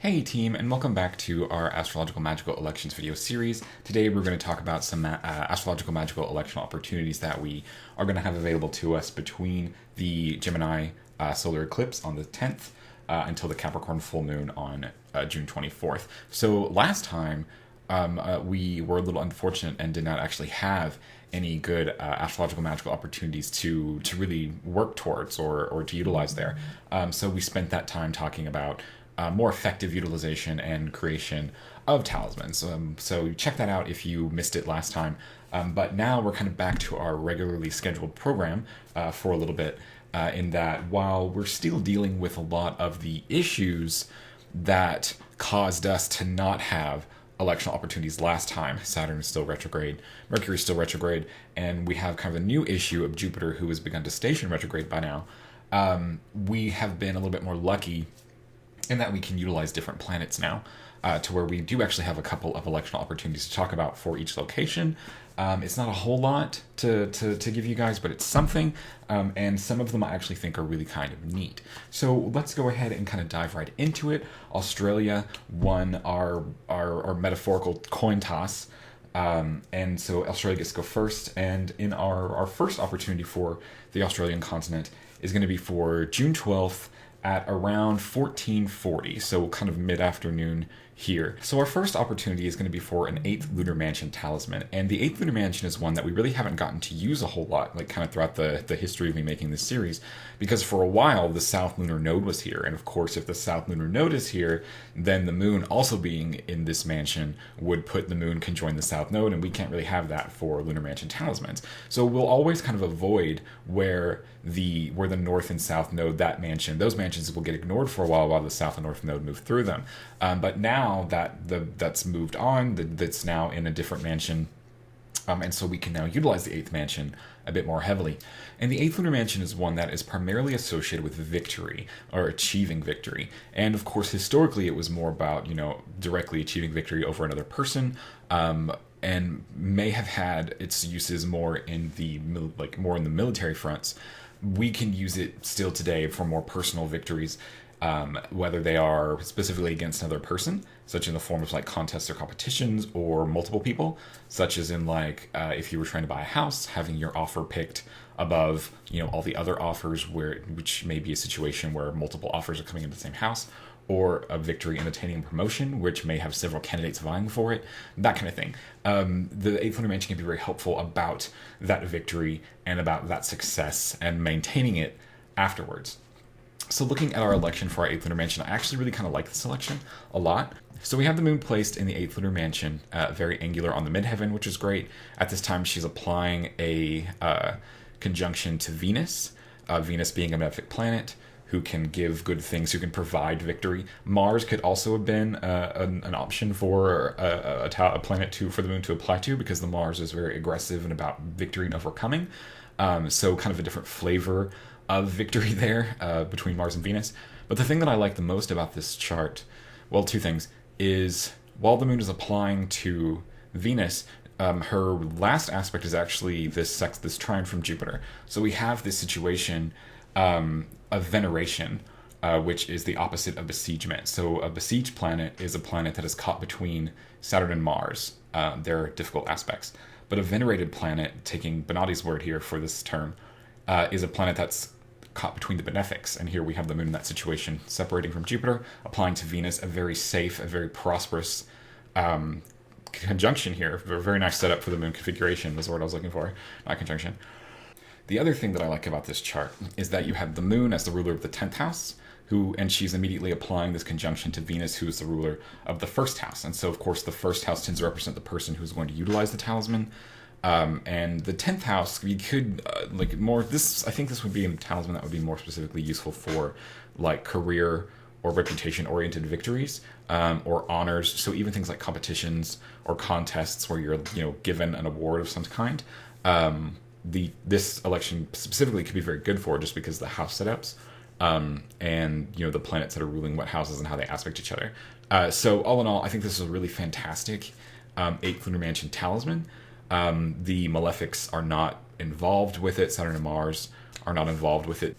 Hey team, and welcome back to our Astrological Magical Elections video series. Today we're going to talk about some Astrological Magical Electional opportunities that we are going to have available to us between the Gemini Solar Eclipse on the 10th until the Capricorn Full Moon on June 24th. So last time we were a little unfortunate and did not actually have any good astrological magical opportunities to really work towards or to utilize there. So we spent that time talking about more effective utilization and creation of talismans. So check that out if you missed it last time. But now we're kind of back to our regularly scheduled program for a little bit, in that while we're still dealing with a lot of the issues that caused us to not have electional opportunities last time. Saturn is still retrograde, Mercury is still retrograde, and we have kind of a new issue of Jupiter, who has begun to station retrograde by now. We have been a little bit more lucky in that we can utilize different planets now, to where we do actually have a couple of electional opportunities to talk about for each location. It's not a whole lot to give you guys, but it's something, and some of them I actually think are really kind of neat. So let's go ahead and kind of dive right into it. Australia won our metaphorical coin toss, and so Australia gets to go first, and in our first opportunity for the Australian continent is going to be for June 12th at around 1440, so kind of mid-afternoon here. So our first opportunity is going to be for an 8th Lunar Mansion talisman, and the 8th Lunar Mansion is one that we really haven't gotten to use a whole lot, like kind of throughout the history of me making this series, because for a while the South Lunar Node was here, and of course if the South Lunar Node is here, then the Moon also being in this mansion would put the Moon conjoin the South Node, and we can't really have that for Lunar Mansion talismans. So we'll always kind of avoid where the North and South Node, those mansions will get ignored for a while the South and North Node move through them. But now that that's moved on, that's now in a different mansion, and so we can now utilize the 8th mansion a bit more heavily. And the 8th Lunar Mansion is one that is primarily associated with victory, or achieving victory. And of course, historically, it was more about, directly achieving victory over another person, and may have had its uses more in the military fronts. We can use it still today for more personal victories, whether they are specifically against another person, such in the form of like contests or competitions, or multiple people, such as in if you were trying to buy a house, having your offer picked above all the other offers, which may be a situation where multiple offers are coming into the same house, or a victory in attaining a promotion, which may have several candidates vying for it, that kind of thing. The 8th Lunar Mansion can be very helpful about that victory and about that success and maintaining it afterwards. So looking at our election for our 8th Lunar Mansion, I actually really kind of like this election a lot. So we have the Moon placed in the 8th Lunar Mansion, very angular on the midheaven, which is great. At this time, she's applying a conjunction to Venus, Venus being a malefic planet, who can give good things, who can provide victory. Mars could also have been an option for a planet for the Moon to apply to, because the Mars is very aggressive and about victory and overcoming. So kind of a different flavor of victory there between Mars and Venus. But the thing that I like the most about this chart, well, two things, is while the Moon is applying to Venus, her last aspect is actually this trine from Jupiter. So we have this situation of veneration, which is the opposite of besiegement. So a besieged planet is a planet that is caught between Saturn and Mars. They're difficult aspects. But a venerated planet, taking Bonatti's word here for this term, is a planet that's caught between the benefics. And here we have the Moon in that situation, separating from Jupiter, applying to Venus, a very safe, a very prosperous conjunction here. A very nice setup for the Moon configuration was the word I was looking for, not conjunction. The other thing that I like about this chart is that you have the Moon as the ruler of the 10th house, and she's immediately applying this conjunction to Venus, who is the ruler of the 1st house. And so, of course, the 1st house tends to represent the person who's going to utilize the talisman. And the 10th house, we could, I think this would be a talisman that would be more specifically useful for, career or reputation-oriented victories, or honors. So even things like competitions or contests where you're, given an award of some kind. This election specifically could be very good for, just because of the house setups, and the planets that are ruling what houses and how they aspect each other. So all in all, I think this is a really fantastic 8th Lunar Mansion talisman. The malefics are not involved with it. Saturn and Mars are not involved with it.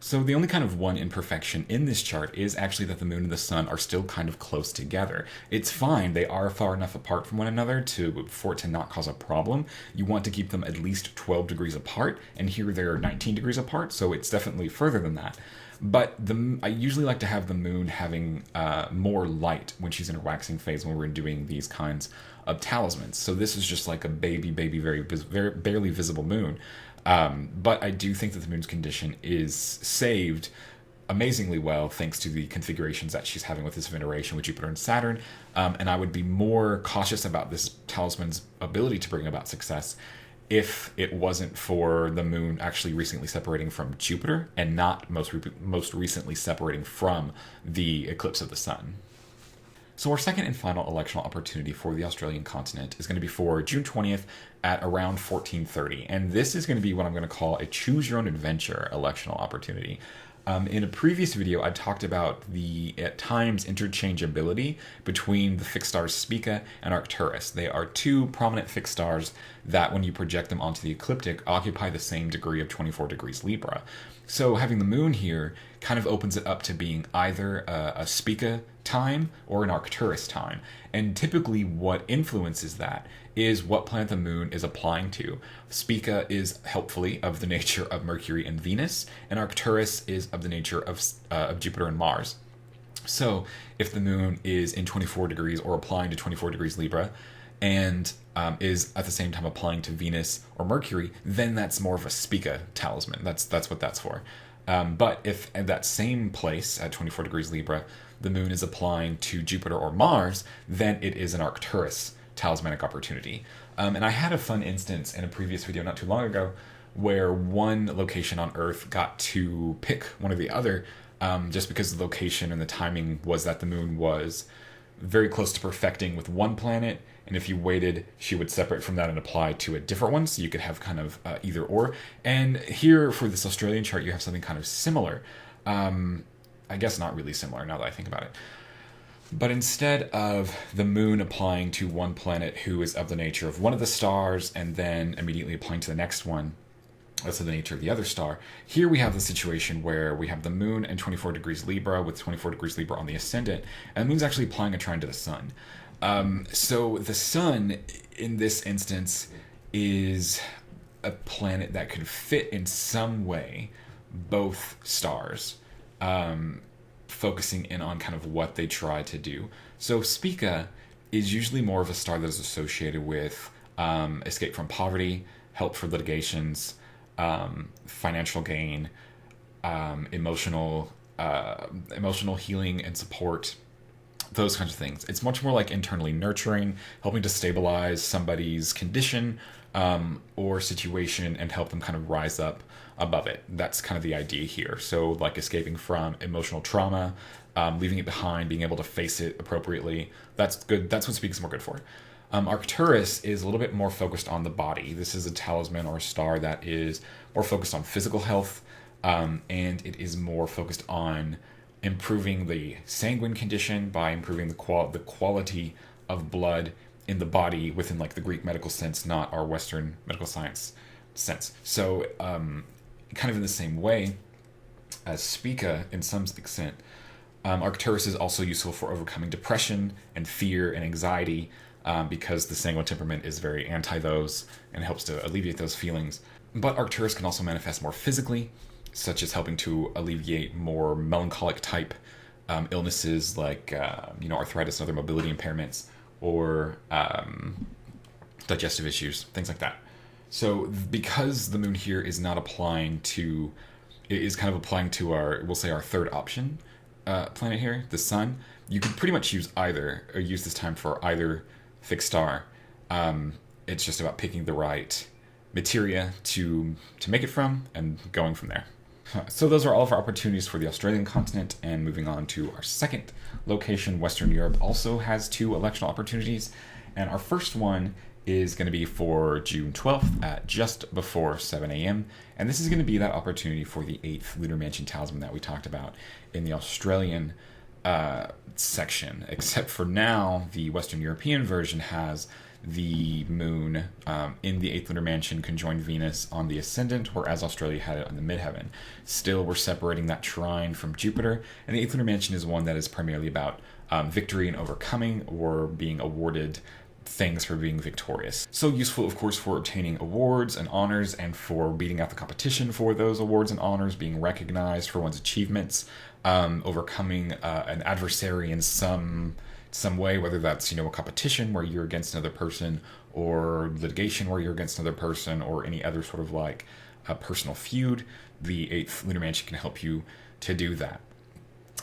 So the only kind of one imperfection in this chart is actually that the moon and the sun are still kind of close together. It's fine, they are far enough apart from one another for it to not cause a problem. You want to keep them at least 12 degrees apart, and here they're 19 degrees apart, so it's definitely further than that. But I usually like to have the moon having more light when she's in a waxing phase when we're doing these kinds of talismans. So this is just like a baby, very barely visible moon. But I do think that the moon's condition is saved amazingly well thanks to the configurations that she's having with this veneration with Jupiter and Saturn. And I would be more cautious about this talisman's ability to bring about success if it wasn't for the moon actually recently separating from Jupiter and not most recently separating from the eclipse of the sun. So our second and final electional opportunity for the Australian continent is going to be for June 20th at around 14:30. And this is going to be what I'm going to call a choose your own adventure electional opportunity. In a previous video, I talked about the, at times, interchangeability between the fixed stars Spica and Arcturus. They are two prominent fixed stars that, when you project them onto the ecliptic, occupy the same degree of 24 degrees Libra. So having the moon here kind of opens it up to being either a Spica time or an Arcturus time. And typically what influences that is what planet the moon is applying to. Spica is helpfully of the nature of Mercury and Venus, and Arcturus is of the nature of Jupiter and Mars. So if the moon is in 24 degrees or applying to 24 degrees Libra, and is at the same time applying to Venus or Mercury, then that's more of a Spica talisman. That's what that's for. But if at that same place at 24 degrees Libra, the moon is applying to Jupiter or Mars, then it is an Arcturus talismanic opportunity. And I had a fun instance in a previous video not too long ago where one location on Earth got to pick one or the other just because the location and the timing was that the moon was very close to perfecting with one planet, and if you waited, she would separate from that and apply to a different one, so you could have kind of either or. And here for this Australian chart, you have something kind of similar. I guess not really similar now that I think about it. But instead of the moon applying to one planet who is of the nature of one of the stars and then immediately applying to the next one, that's of the nature of the other star, here we have the situation where we have the moon in 24 degrees Libra with 24 degrees Libra on the ascendant, and the moon's actually applying a trine to the sun. So the sun, in this instance, is a planet that could fit in some way both stars, focusing in on kind of what they try to do. So Spica is usually more of a star that is associated with escape from poverty, help for litigations, financial gain, emotional healing and support, those kinds of things. It's much more like internally nurturing, helping to stabilize somebody's condition or situation and help them kind of rise up above it. That's kind of the idea here. So like escaping from emotional trauma, leaving it behind, being able to face it appropriately. That's good. That's what Spica's more good for. Arcturus is a little bit more focused on the body. This is a talisman or a star that is more focused on physical health, and it is more focused on improving the sanguine condition by improving the quality of blood in the body within like the Greek medical sense, not our Western medical science sense. So kind of in the same way as Spica in some extent, Arcturus is also useful for overcoming depression and fear and anxiety, because the sanguine temperament is very anti those and helps to alleviate those feelings. But Arcturus can also manifest more physically, such as helping to alleviate more melancholic type illnesses like arthritis and other mobility impairments, or digestive issues, things like that. So because the moon here is not applying to, it is kind of applying to our, we'll say our third option planet here, the sun, you could pretty much use either, or use this time for either fixed star. It's just about picking the right materia to make it from and going from there. So those are all of our opportunities for the Australian continent, and moving on to our second location, Western Europe also has two electional opportunities, and our first one is going to be for June 12th at just before 7 a.m. And this is going to be that opportunity for the 8th Lunar Mansion talisman that we talked about in the Australian section, except for now the Western European version has the moon in the 8th lunar mansion conjoined Venus on the ascendant, whereas Australia had it on the midheaven. Still, we're separating that trine from Jupiter, and the 8th lunar mansion is one that is primarily about victory and overcoming, or being awarded things for being victorious. So useful, of course, for obtaining awards and honors, and for beating out the competition for those awards and honors, being recognized for one's achievements, overcoming an adversary in some way, whether that's, a competition where you're against another person, or litigation where you're against another person, or any other sort of like a personal feud. The 8th lunar mansion can help you to do that.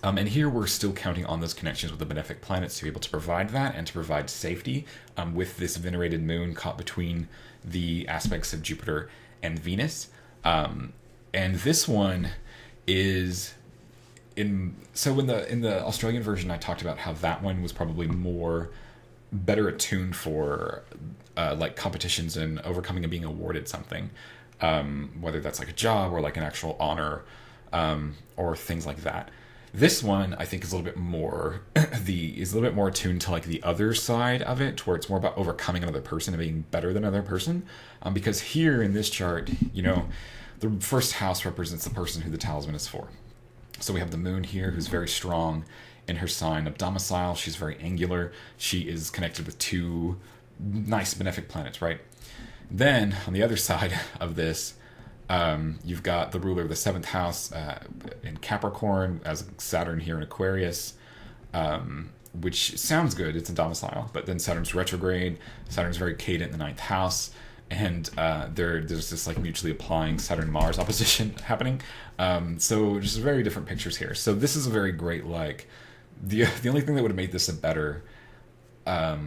And here we're still counting on those connections with the benefic planets to be able to provide that and to provide safety with this venerated moon caught between the aspects of Jupiter and Venus. And this one is in the Australian version, I talked about how that one was probably better attuned for like competitions and overcoming and being awarded something, whether that's like a job or like an actual honor, or things like that. This one, I think, is a little bit more attuned to like the other side of it, where it's more about overcoming another person and being better than another person. Because here in this chart, the first house represents the person who the talisman is for. So we have the moon here, who's very strong in her sign of domicile. She's very angular. She is connected with two nice benefic planets, right? Then on the other side of this, you've got the ruler of the 7th house in Capricorn, as Saturn here in Aquarius, which sounds good. It's a domicile, but then Saturn's retrograde. Saturn's very cadent in the 9th house, and there's this like mutually applying Saturn-Mars opposition happening. So just very different pictures here. So this is a very great, like, the only thing that would have made this a better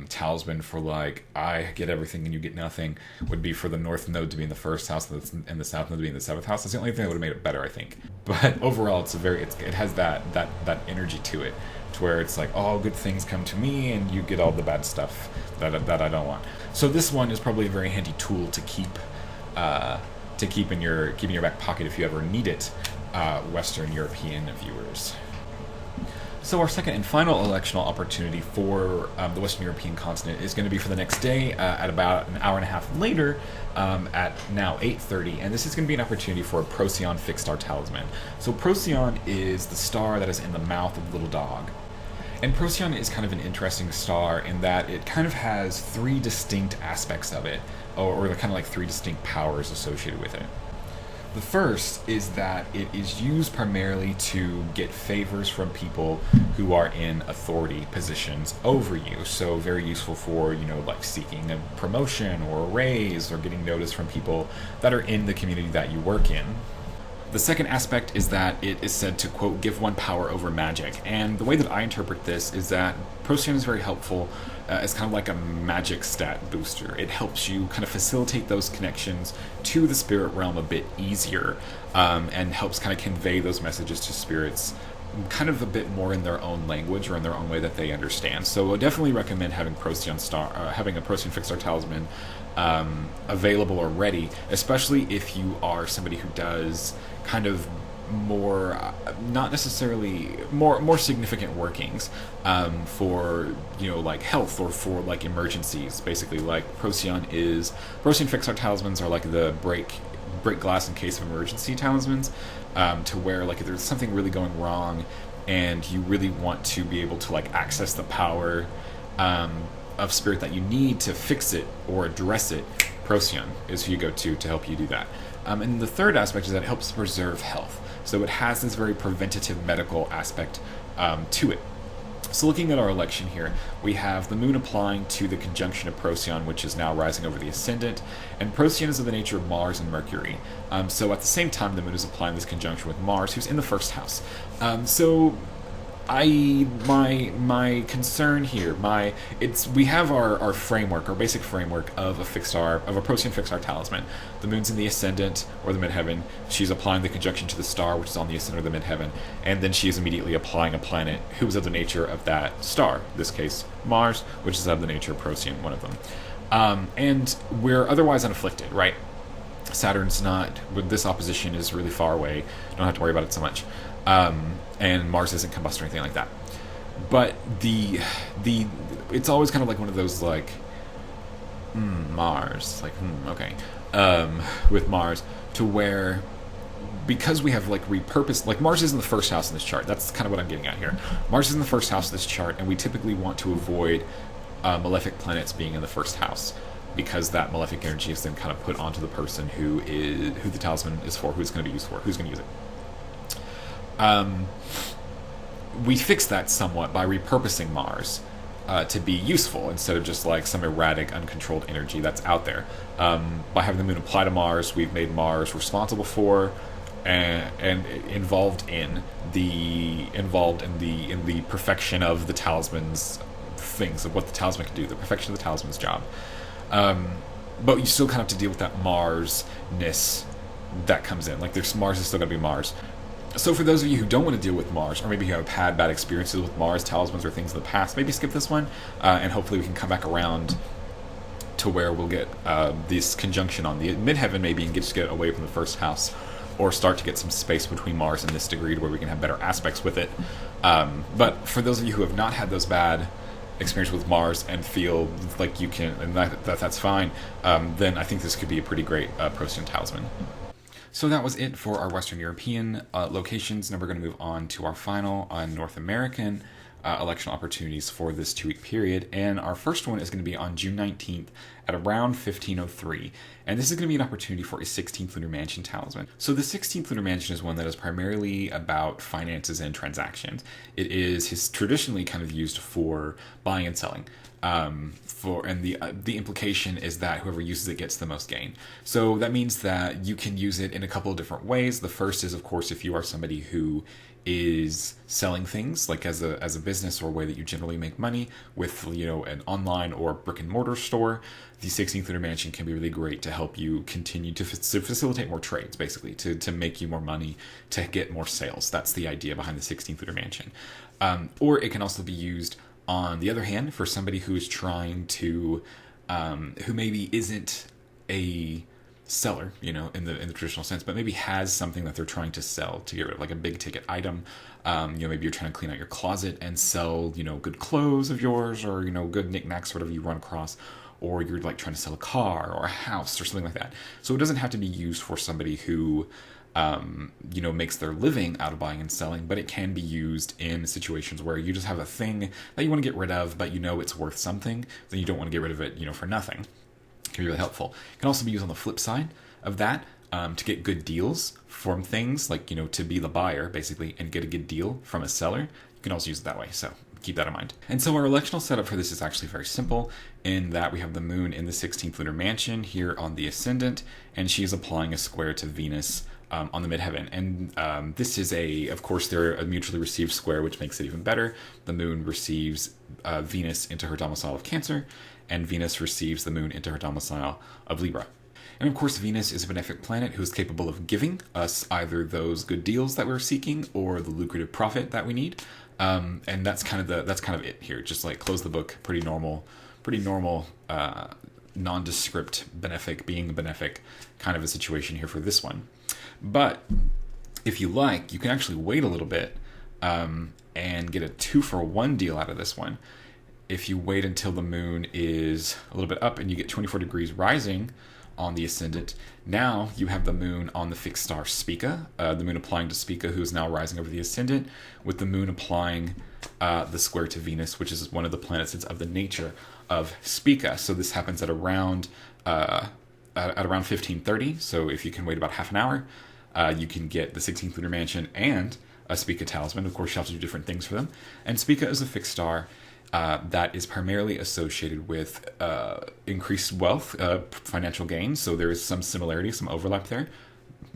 talisman for like I get everything and you get nothing would be for the north node to be in the 1st house and the south node to be in the 7th house. That's the only thing that would have made it better, I think. But overall, it has that energy to it, to where it's like all good things come to me and you get all the bad stuff that I don't want. So this one is probably a very handy tool to keep in your back pocket if you ever need it, Western European viewers. So our second and final electional opportunity for the Western European continent is going to be for the next day at about an hour and a half later, at now 8:30, and this is going to be an opportunity for a Procyon fixed star talisman. So Procyon is the star that is in the mouth of the little dog. And Procyon is kind of an interesting star in that it kind of has 3 distinct aspects of it, or kind of like 3 distinct powers associated with it. The first is that it is used primarily to get favors from people who are in authority positions over you. So very useful for, like seeking a promotion or a raise, or getting notice from people that are in the community that you work in. The second aspect is that it is said to, quote, give one power over magic. And the way that I interpret this is that Procyon is very helpful as kind of like a magic stat booster. It helps you kind of facilitate those connections to the spirit realm a bit easier, and helps kind of convey those messages to spirits kind of a bit more in their own language or in their own way that they understand. So I definitely recommend having having a Procyon fixed star talisman available or ready, especially if you are somebody who does kind of more, not necessarily more significant workings for like health or for like emergencies. Basically, like Procyon fixed star talismans are like the break glass in case of emergency talismans, to where like if there's something really going wrong and you really want to be able to like access the power of spirit that you need to fix it or address it, Procyon is who you go to help you do that. And the third aspect is that it helps preserve health. So it has this very preventative medical aspect to it. So looking at our election here, we have the moon applying to the conjunction of Procyon, which is now rising over the ascendant, and Procyon is of the nature of Mars and Mercury. So at the same time, the moon is applying this conjunction with Mars, who's in the 1st house. So my concern here, we have our framework, our basic framework of a Procyon fixed star talisman. The moon's in the ascendant or the midheaven. She's applying the conjunction to the star, which is on the ascendant or the midheaven, and then she is immediately applying a planet who is of the nature of that star. In this case, Mars, which is of the nature of Procyon, one of them. And we're otherwise unafflicted, right? Saturn's not. This opposition is really far away. Don't have to worry about it so much. And Mars isn't combust or anything like that. But it's always kind of like one of those like Mars. Like, okay. With Mars, to where, because we have like repurposed, like Mars is in the first house in this chart. That's kind of what I'm getting at here. Mars is in the first house of this chart, and we typically want to avoid malefic planets being in the first house, because that malefic energy is then kind of put onto the person who the talisman is for, who's going to be used for, who's going to use it. We fix that somewhat by repurposing Mars to be useful instead of just like some erratic, uncontrolled energy that's out there. By having the moon apply to Mars, we've made Mars responsible for and involved in the perfection of the talisman's things, of what the talisman can do, the perfection of the talisman's job. But you still kind of have to deal with that Mars-ness that comes in. Like, Mars is still going to be Mars. So for those of you who don't want to deal with Mars, or maybe you have had bad experiences with Mars talismans or things in the past, maybe skip this one, and hopefully we can come back around to where we'll get this conjunction on the midheaven maybe, and just get away from the first house, or start to get some space between Mars and this degree to where we can have better aspects with it. But for those of you who have not had those bad experiences with Mars and feel like you can, and that's fine, then I think this could be a pretty great Procyon talisman. So that was it for our Western European locations. Now we're going to move on to our final North American election opportunities for this 2-week period. And our first one is going to be on June 19th at around 1503. And this is going to be an opportunity for a 16th Lunar Mansion talisman. So the 16th Lunar Mansion is one that is primarily about finances and transactions. It is traditionally kind of used for buying and selling. And the implication is that whoever uses it gets the most gain. So that means that you can use it in a couple of different ways. The first is, of course, if you are somebody who is selling things, like as a business or a way that you generally make money with, an online or brick and mortar store, the 16th Lunar Mansion can be really great to help you continue to facilitate more trades, basically, to make you more money, to get more sales. That's the idea behind the 16th Lunar Mansion. Or it can also be used, on the other hand, for somebody who is trying to, who maybe isn't a seller, in the traditional sense, but maybe has something that they're trying to sell to get rid of, like a big ticket item. Maybe you're trying to clean out your closet and sell, good clothes of yours, or, good knickknacks, whatever you run across, or you're like trying to sell a car or a house or something like that. So it doesn't have to be used for somebody who makes their living out of buying and selling, but it can be used in situations where you just have a thing that you want to get rid of, but it's worth something, then you don't want to get rid of it, for nothing. It can be really helpful. It can also be used on the flip side of that, to get good deals from things, like, to be the buyer, basically, and get a good deal from a seller. You can also use it that way, so keep that in mind. And so our electional setup for this is actually very simple, in that we have the moon in the 16th Lunar Mansion here on the ascendant, and she's applying a square to Venus on the midheaven. And this is of course, they're a mutually received square, which makes it even better. The moon receives Venus into her domicile of Cancer, and Venus receives the moon into her domicile of Libra. And of course, Venus is a benefic planet who is capable of giving us either those good deals that we're seeking or the lucrative profit that we need. And that's kind of it here. Just like close the book, pretty normal, nondescript benefic, being a benefic kind of a situation here for this one. But if you like, you can actually wait a little bit and get a 2-for-1 deal out of this one. If you wait until the moon is a little bit up and you get 24 degrees rising on the ascendant, now you have the moon on the fixed star Spica, the moon applying to Spica, who is now rising over the ascendant, with the moon applying the square to Venus, which is one of the planets that's of the nature of Spica. So this happens at around 15:30. So if you can wait about half an hour, you can get the 16th Lunar Mansion and a Spica talisman. Of course, you have to do different things for them. And Spica is a fixed star that is primarily associated with increased wealth, financial gains. So there is some similarity, some overlap there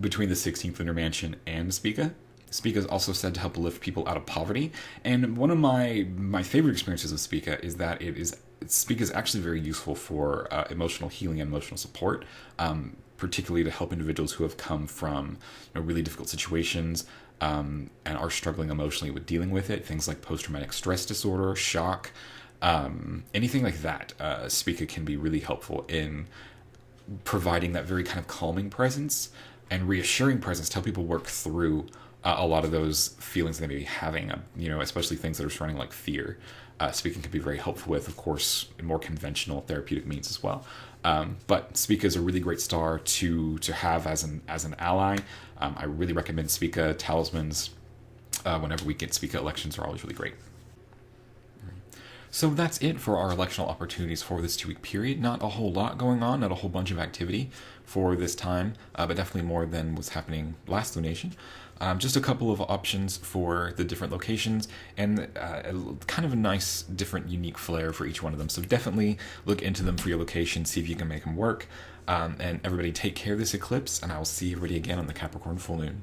between the 16th Lunar Mansion and Spica. Spica is also said to help lift people out of poverty. And one of my favorite experiences with Spica is that Spica is actually very useful for emotional healing and emotional support, particularly to help individuals who have come from really difficult situations and are struggling emotionally with dealing with it. Things like post-traumatic stress disorder, shock, anything like that. Spica can be really helpful in providing that very kind of calming presence and reassuring presence to help people work through a lot of those feelings they may be having, especially things that are surrounding like fear. Speaking can be very helpful with, of course, more conventional therapeutic means as well. But Spica is a really great star to have as an ally. I really recommend Spica talismans. Whenever we get Spica elections, are always really great. So that's it for our electional opportunities for this 2-week period. Not a whole lot going on, not a whole bunch of activity for this time, but definitely more than was happening last lunation. Just a couple of options for the different locations, and kind of a nice, different, unique flair for each one of them. So definitely look into them for your location, see if you can make them work. And everybody take care of this eclipse, and I will see everybody again on the Capricorn Full Moon.